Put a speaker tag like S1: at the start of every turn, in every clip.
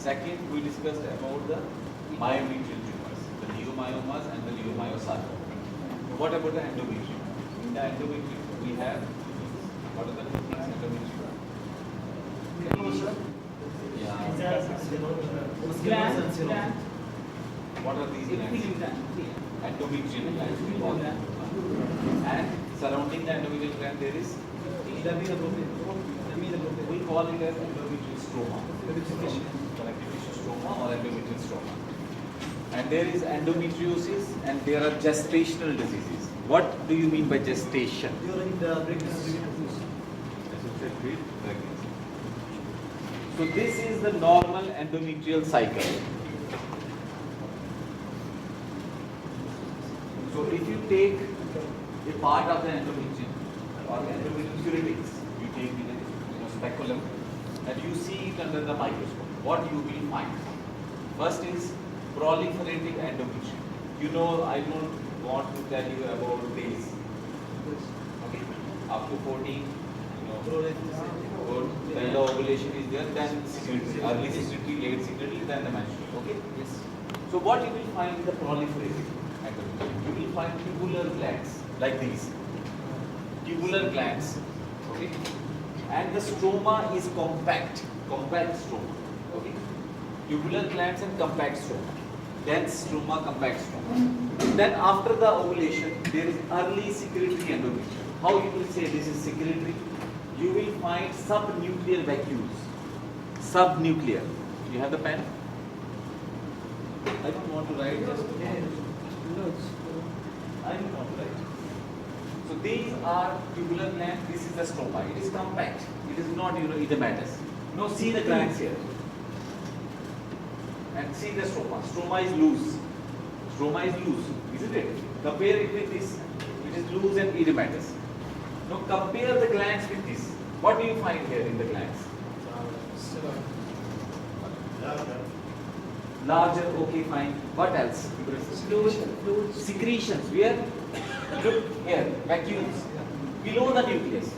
S1: Second, we discussed about the myometrial tumors, the leiomyomas and the leiomyosarcoma. What about the endometrium? In the endometrium, we have what are the two things endometrium? Yeah. What are these glands? Endometrial glands. We call them. And surrounding the endometrial gland, there is we call it as endometrial stroma. Connective tissue stroma or endometrial stroma. And there is endometriosis and there are gestational diseases. What do you mean by gestation?
S2: During the pregnancy.
S1: So this is the normal endometrial cycle. So if you take a part of the endometrium or endometrial curetix, you take the speculum and you see it under the microscope, what you will find? First is proliferating endometrium. You know, I don't want to tell you about days. Okay, up to 14, when the ovulation is there, then secretary, early secretary, late secretary, then the menstrual. Okay? Yes. So what you will find in the proliferating endometrium? You will find tubular glands like these. Tubular glands. Okay? And the stroma is compact stroma. Okay? Tubular glands and compact stroma. Dense stroma, compact stroma. Then after the ovulation, there is early secretory endometrium. How you will say this is secretory? You will find subnuclear vacuoles. Subnuclear. You have the pen? I don't want to write just I don't want to write. So these are tubular glands. This is the stroma. It is compact. It is not, edematous. Now see the glands here. And see the stroma. Stroma is loose. Stroma is loose, isn't it? Compare it with this. It is loose and edematous. Now compare the glands with this. What do you find here in the glands? Larger, okay, fine. What else? Fluid. Secretions. Where? Look here, vacuoles. Below the nucleus.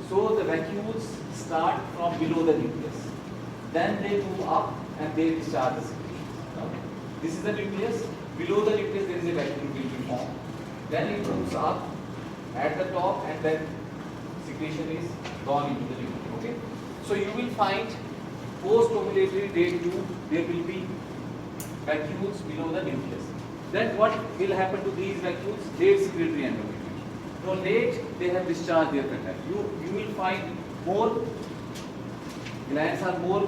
S1: So the vacuoles start from below the nucleus. Then they move up and they discharge the secretions. This is the nucleus. Below the nucleus there is a vacuole will be formed. Then it moves up at the top and then secretion is gone into the nucleus. Okay? So you will find post-ovulatory day 2 there will be vacuoles below the nucleus. Then what will happen to these vacuoles? Late secretory endometrium. So late they have discharged their content. You will find more glands are more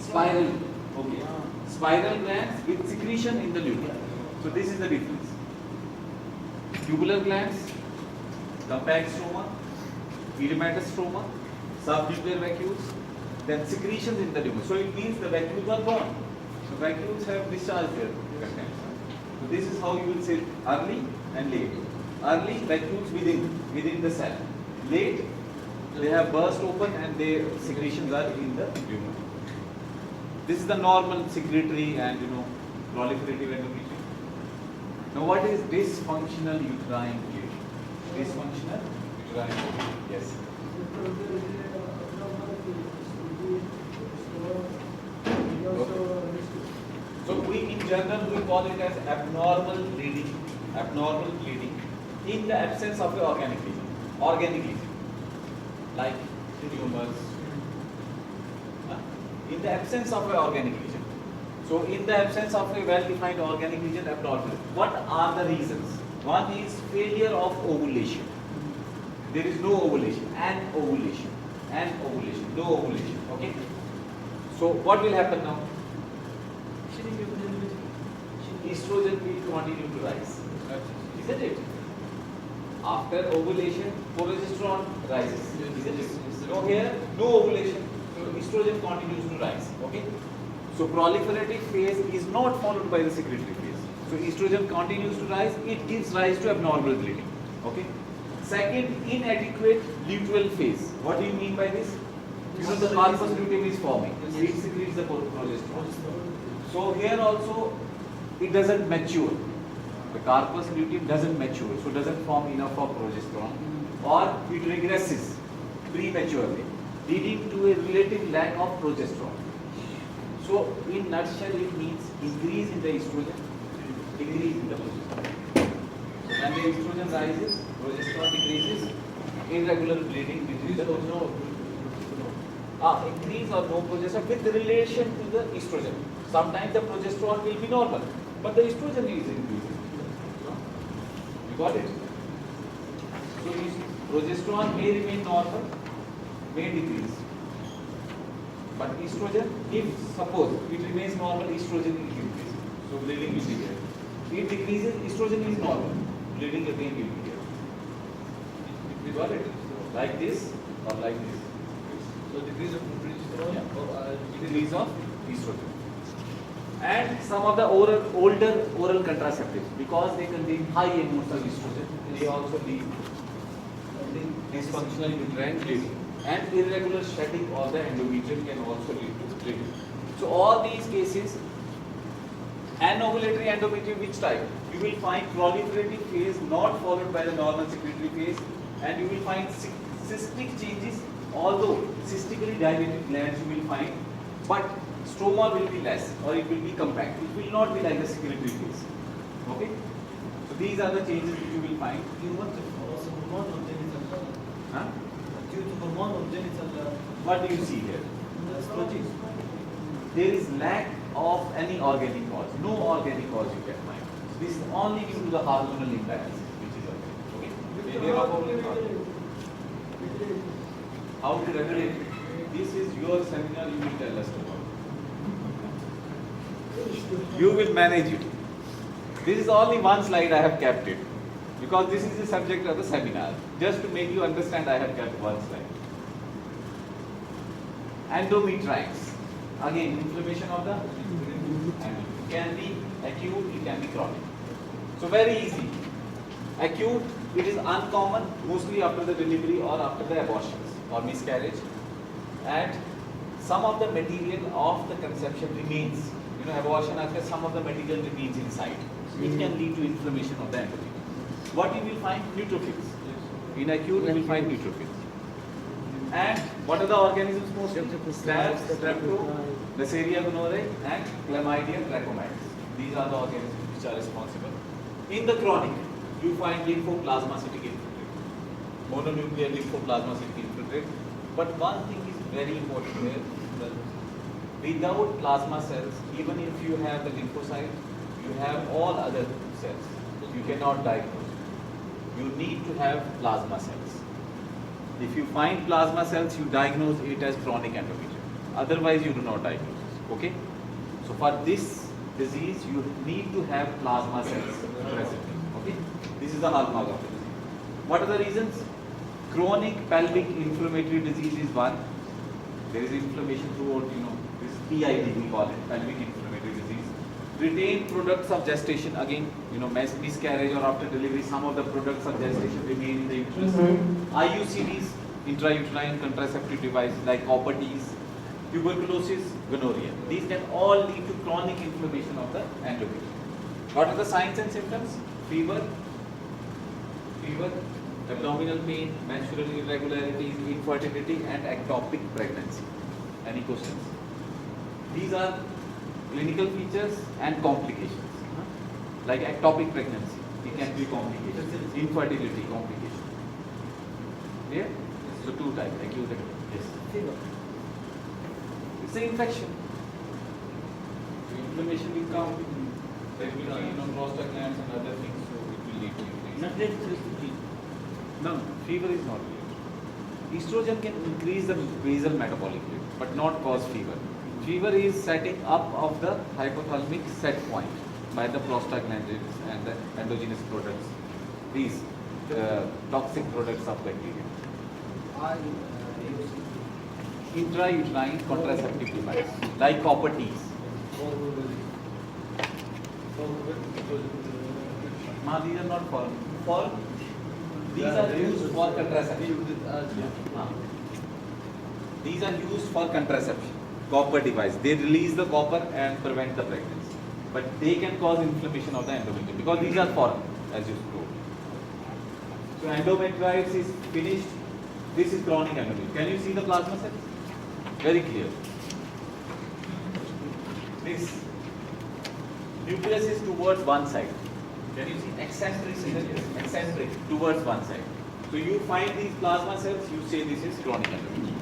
S1: spiral. Okay. Spiral glands with secretion in the nucleus. So this is the difference. Tubular glands, compact stroma, edematous stroma, subnuclear vacuoles, then secretions in the nucleus. So it means the vacuoles are gone. The vacuoles have discharged their content. So this is how you will say early and late. Early vacuoles within the cell. Late they have burst open and their secretions are in the tumor. This is the normal secretory and proliferative endometrium. Now what is dysfunctional uterine bleeding? Dysfunctional uterine bleeding. Yes. So we in general we call it as abnormal bleeding in the absence of an organic lesion, like tumors. In the absence of an organic lesion. So in the absence of a well-defined organic lesion, abnormal. What are the reasons? One is failure of ovulation. There is no ovulation, no ovulation. Okay. So what will happen now? Estrogen will continue to rise, isn't it? After ovulation, progesterone rises, isn't it? So here, no ovulation, so estrogen continues to rise. Okay. So proliferative phase is not followed by the secretory phase. So estrogen continues to rise. It gives rise to abnormal bleeding. Okay. Second, inadequate luteal phase. What do you mean by this? The corpus luteum is forming. It secretes the progesterone. So here also it doesn't mature. The corpus luteum doesn't mature, so doesn't form enough of progesterone, or it regresses prematurely. leading to a relative lack of progesterone. So, in nutshell, it means increase in the estrogen, decrease in the progesterone. So, when the estrogen rises, progesterone decreases, irregular bleeding between the increase or no progesterone with relation to the estrogen. Sometimes the progesterone will be normal, but the estrogen is increasing. You got it? So, progesterone may remain normal, may decrease. But estrogen, if suppose it remains normal, estrogen is increasing. So bleeding will be there. It decreases, estrogen is normal. Bleeding again will be there. You got it? Like this or like this.
S2: So decrease of progesterone or
S1: Decrease of estrogen. And some of the older oral contraceptives, because they contain high amounts of estrogen, they also lead dysfunctional uterine bleeding. And irregular shedding of the endometrium can also lead to bleeding. So all these cases, anovulatory endometrium, which type? You will find proliferative phase not followed by the normal secretory phase, and you will find cystic changes, although cystically dilated glands you will find, but stroma will be less or it will be compact. It will not be like the secretory phase. Okay? So these are the changes which you will find. Huh? What do you see here? There is lack of any organic cause. No organic cause you can find. This is only due to the hormonal imbalance, which is okay. How to regulate it? This is your seminar, you will tell us about. You will manage it. This is only one slide I have kept it. Because this is the subject of the seminar. Just to make you understand, I have kept one slide. Endometritis. Again, inflammation of the endometrium. It can be acute, it can be chronic. So very easy. Acute, it is uncommon, mostly after the delivery or after the abortions or miscarriage. And some of the material of the conception remains. You know, abortion after some of the material remains inside. It can lead to inflammation of the endometrium. What you will find? Neutrophils. In acute, you will find neutrophils. And what are the organisms mostly? Staph, Strepto, Neisseria gonorrhoeae, and Chlamydia trachomatis. These are the organisms which are responsible. In the chronic, you find lymphoplasmacytic infiltrate, mononuclear lymphoplasmacytic infiltrate. But one thing is very important here: without plasma cells, even if you have the lymphocyte, you have all other cells. You cannot diagnose. You need to have plasma cells. If you find plasma cells, you diagnose it as chronic endometrium. Otherwise, you do not diagnose it. Okay? So for this disease, you need to have plasma cells present. Okay? This is the hallmark of the disease. What are the reasons? Chronic pelvic inflammatory disease is one. There is inflammation throughout, this PID we call it, pelvic inflammatory disease. Retained products of gestation, again, miscarriage or after delivery, some of the products of gestation remain in the uterus. IUCDs, intrauterine contraceptive devices like copper Ts, tuberculosis, gonorrhea. These can all lead to chronic inflammation of the endometrium. What are the signs and symptoms? Fever, abdominal pain, menstrual irregularities, infertility, and ectopic pregnancy. Any questions? These are clinical features and complications. Like ectopic pregnancy, it can be complications. Infertility, complication. Clear? So two types, acute and yes.
S2: Fever.
S1: It's an infection. So inflammation will come. There will be prostaglandins and other things, so it will lead to inflammation.
S2: Not related to fever.
S1: No, fever is not related. Estrogen can increase the basal metabolic rate, but not cause fever. Fever is setting up of the hypothalamic set point by the prostaglandins and the endogenous products, these toxic products of bacteria. Intrauterine contraceptive device, like copper Ts. These are not for these are used for contraception. These are used for contraception. Copper device. They release the copper and prevent the pregnancy. But they can cause inflammation of the endometrium because these are foreign, as you told. So endometritis is finished. This is chronic endometrium. Can you see the plasma cells? Very clear. This nucleus is towards one side. Can you see eccentric? Eccentric towards one side. So you find these plasma cells, you say this is chronic endometrium.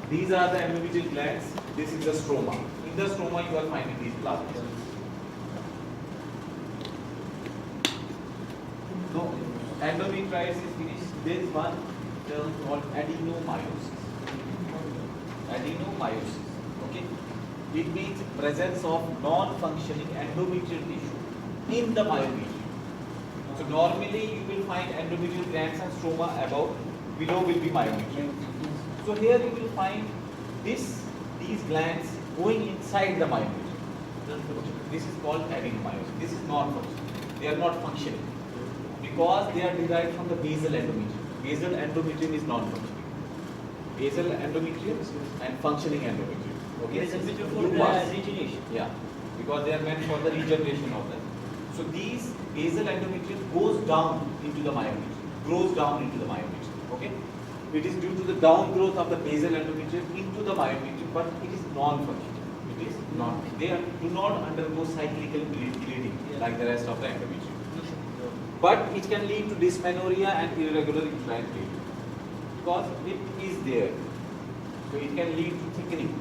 S1: These are the endometrial glands. This is the stroma. In the stroma, you are finding these plasma cells. No, endometritis is finished. There is one term called adenomyosis. Adenomyosis. Okay. It means presence of non-functioning endometrial tissue in the myometrium. So normally you will find endometrial glands and stroma above. Below will be myometrium. So here you will find these glands going inside the myometrium. This is called adenomyosis. This is non-functional. They are not functioning because they are derived from the basal endometrium. Basal endometrium is non-functioning. Basal endometrium and functioning endometrium. Okay.
S2: regeneration.
S1: Yeah, because they are meant for the regeneration of them. So these basal endometrium goes down into the myometrium, grows down into the myometrium. Okay. It is due to the downgrowth of the basal endometrium into the myometrium, but it is non-functional. It is not. They do not undergo cyclical bleeding like the rest of the endometrium. But it can lead to dysmenorrhea and irregular uterine bleeding because it is there. So it can lead to thickening.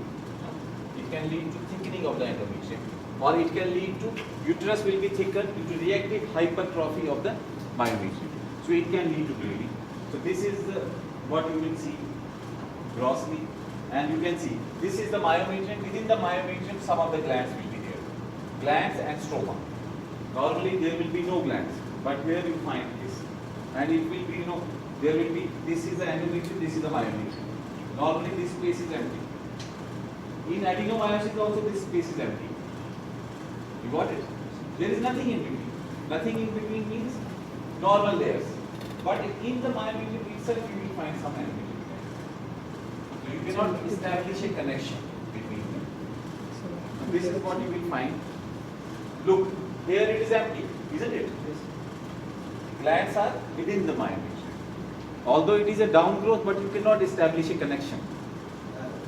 S1: It can lead to thickening of the endometrium, or it can lead to uterus will be thickened due to reactive hypertrophy of the myometrium. So it can lead to bleeding. So this is what you will see grossly, and you can see this is the myometrium. Within the myometrium, some of the glands will be there, glands and stroma. Normally there will be no glands, but here you find this, and it will be there will be this is the endometrium, this is the myometrium. Normally this space is empty. In adenomyosis also this space is empty. You got it? There is nothing in between. Nothing in between means normal layers. But in the myometrium itself you will find some endometrium. So you cannot establish a connection between them. So this is what you will find. Look, here it is empty, isn't it? Glands are within the myometrium. Although it is a downgrowth, but you cannot establish a connection.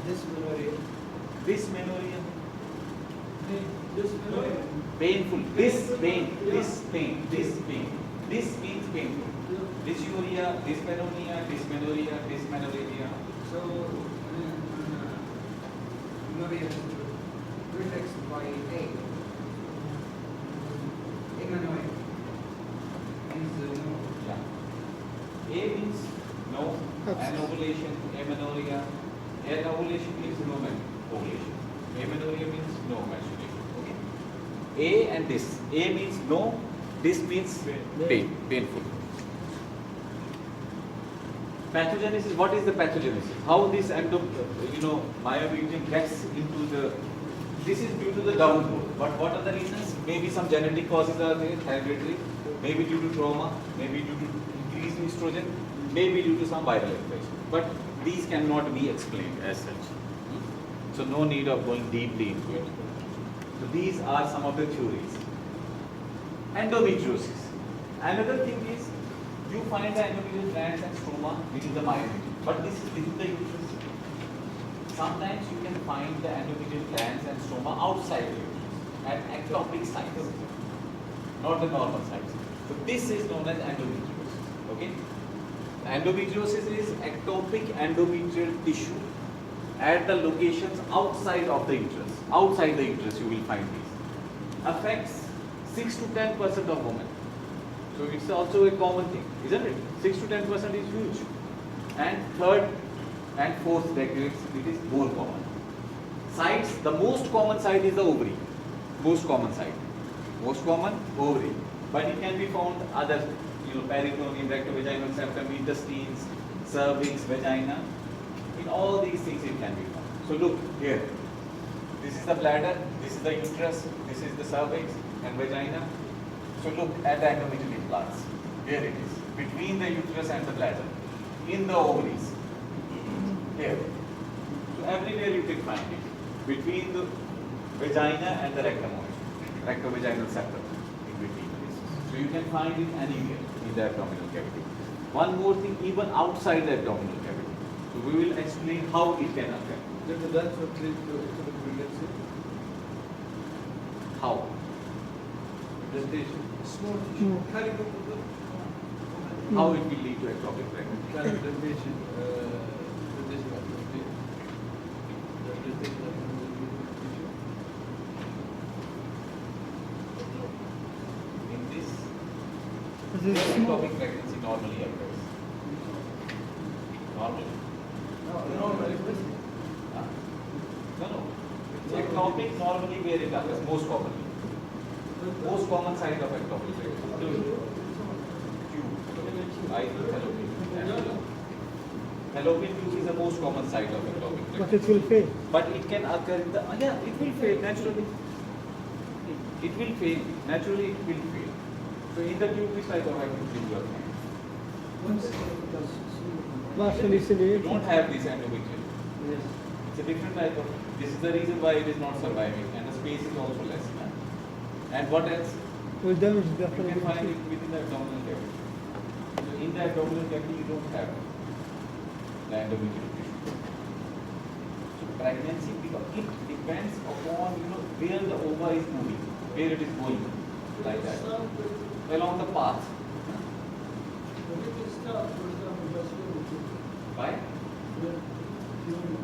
S2: Dysmenorrhea.
S1: Dysmenorrhea.
S2: Dysmenorrhea.
S1: Painful. This pain. This pain. This means painful. Dysuria, dysmenorrhea, dysmenorrhea.
S3: So, menorrhea is prefixed by A. Amenorrhea means no.
S1: Yeah. A means no, anovulation, amenorrhea. Anovulation means no ovulation. Amenorrhea means no menstruation. Okay. A and this. A means no. This means painful. Pathogenesis. What is the pathogenesis? How this myometrium gets into the. This is due to the downgrowth. But what are the reasons? Maybe some genetic causes are there, hereditary. Maybe due to trauma. Maybe due to increased estrogen. Maybe due to some viral infection. But these cannot be explained as such. So no need of going deeply into it. So these are some of the theories. Endometriosis. Another thing is you find the endometrial glands and stroma within the myometrium, but this is within the uterus. Sometimes you can find the endometrial glands and stroma outside the uterus at ectopic sites, not the normal sites. So this is known as endometriosis. Okay. Endometriosis is ectopic endometrial tissue at the locations outside of the uterus. Outside the uterus you will find these. Affects 6 to 10% of women. So it's also a common thing, isn't it? 6 to 10% is huge. And third and fourth decades it is more common. Sites, the most common site is the ovary. Most common site. Most common ovary. But it can be found other, peritoneum, rectovaginal septum, intestines, cervix, vagina. In all these things it can be found. So look here. This is the bladder, this is the uterus, this is the cervix and vagina. So look at the endometrial implants. Here it is. Between the uterus and the bladder. In the ovaries. Here. So everywhere you can find it. Between the vagina and the rectum. Rectovaginal septum. In between. So you can find it anywhere in the abdominal cavity. One more thing, even outside the abdominal cavity. So we will explain how it can occur.
S3: That's what leads to pregnancy.
S1: How?
S3: Gestation. Small tissue. Carrying of the
S1: How it will lead to ectopic pregnancy.
S3: carrying gestation. Gestation of the tissue. Gestation of the tissue.
S1: In this,
S4: This is small.
S1: ectopic pregnancy normally occurs. Normally. Huh? No. Ectopic normally where it occurs, most commonly. Most common site of ectopic pregnancy. Tube. Either fallopian tube. Fallopian tube is the most common site of ectopic
S4: But
S1: pregnancy.
S4: it will fail.
S1: But it can occur in the, yeah, it will fail naturally. It will fail, naturally it will fail. So in the tube, which type of activity you are having?
S4: Partially
S1: You
S4: ciliate.
S1: don't have this endometrium.
S3: Yes.
S1: It's a different type of, this is the reason why it is not surviving and the space is also less. And what else?
S4: Will damage the
S1: You can find
S4: pregnancy.
S1: it within the abdominal cavity. So in the abdominal cavity, you don't have the endometrial tissue. So pregnancy, because it depends upon, where the ova is moving, where it is going, like that, along the path. By human.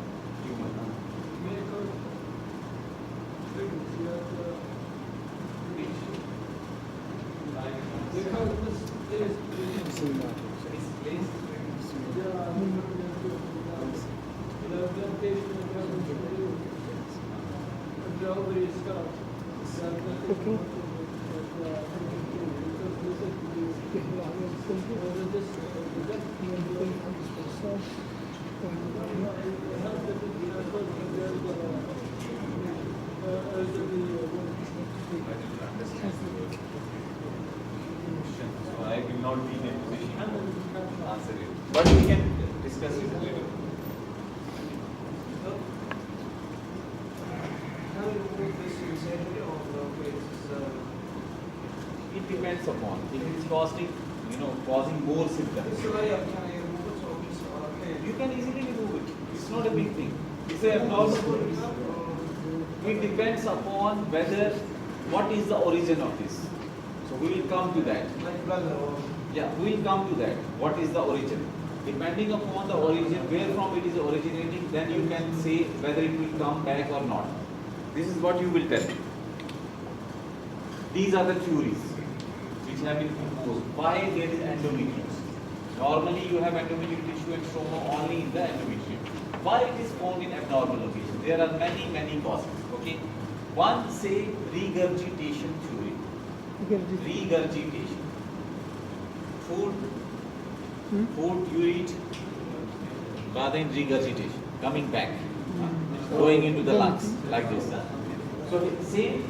S1: So I will not be in a position to answer it. But we can discuss it later.
S3: How do you remove this in surgery or the cases?
S1: It depends upon. If it's causing more symptoms.
S3: This is why can I remove it or just okay.
S1: You can easily remove it. It's not a big thing. It's a abnormal. It depends upon what is the origin of this. So we will come to that.
S3: Like brother or
S1: Yeah, we will come to that. What is the origin? Depending upon the origin, where from it is originating, then you can say whether it will come back or not. This is what you will tell. These are the theories which have been proposed. Why there is endometriosis? Normally you have endometrial tissue and stroma only in the endometrium. Why it is found in abnormal location? There are many causes. Okay. One, say regurgitation theory. Regurgitation. Food you eat, rather in regurgitation, coming back, going into the lungs, like this. So same,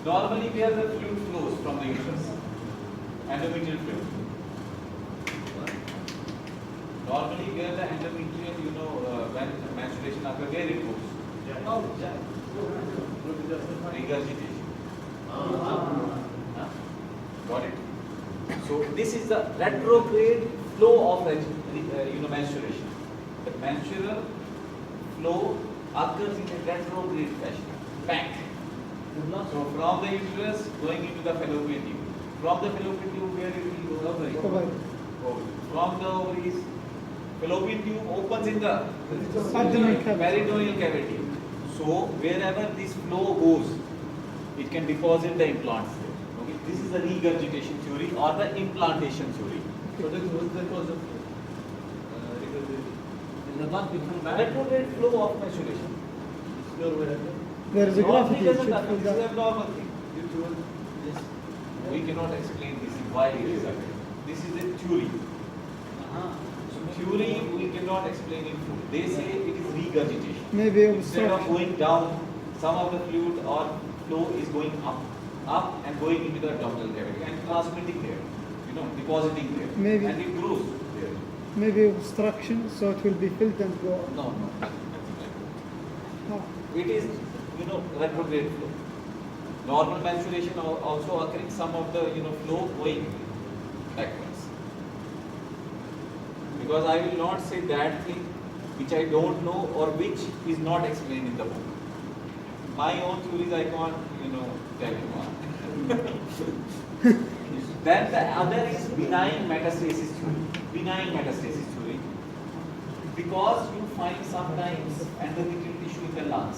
S1: normally where the fluid flows from the uterus, endometrial fluid. Normally where the endometrial, when menstruation occurs, where it goes? Regurgitation. Huh? Got it? So this is the retrograde flow of menstruation. The menstrual flow occurs in a retrograde fashion, back. So from the uterus going into the fallopian tube. From the fallopian tube where it will go?
S4: Ovary.
S1: From the ovaries, fallopian tube opens in the
S4: Abdominal cavity.
S1: peritoneal cavity. So wherever this flow goes, it can deposit the implants there. Okay? This is the regurgitation theory or the implantation theory.
S3: so this was the cause of regurgitation.
S2: The blood become bad.
S1: Retrograde flow of menstruation.
S4: There is a
S1: Normally
S4: gravity
S1: doesn't
S4: issue
S1: happen.
S4: for
S1: This is
S4: that.
S1: abnormal thing.
S3: Yes.
S1: We cannot explain this why it is happening. This is a theory. So theory we cannot explain in full. They say it is regurgitation.
S4: Maybe
S1: Instead of
S4: obstruction.
S1: going down, some of the fluid or flow is going up and going into the abdominal cavity and transmitting there, depositing there.
S4: Maybe.
S1: And it grows there.
S4: Maybe obstruction, so it will be filled and go on.
S1: No, nothing like that.
S4: Oh.
S1: It is, retrograde flow. Normal menstruation also occurring, some of the, flow going backwards. Because I will not say that thing which I don't know or which is not explained in the book. My own theories I can't, tell you one. Then the other is benign metastasis theory. Benign metastasis theory. Because you find sometimes endometrial tissue in the lungs.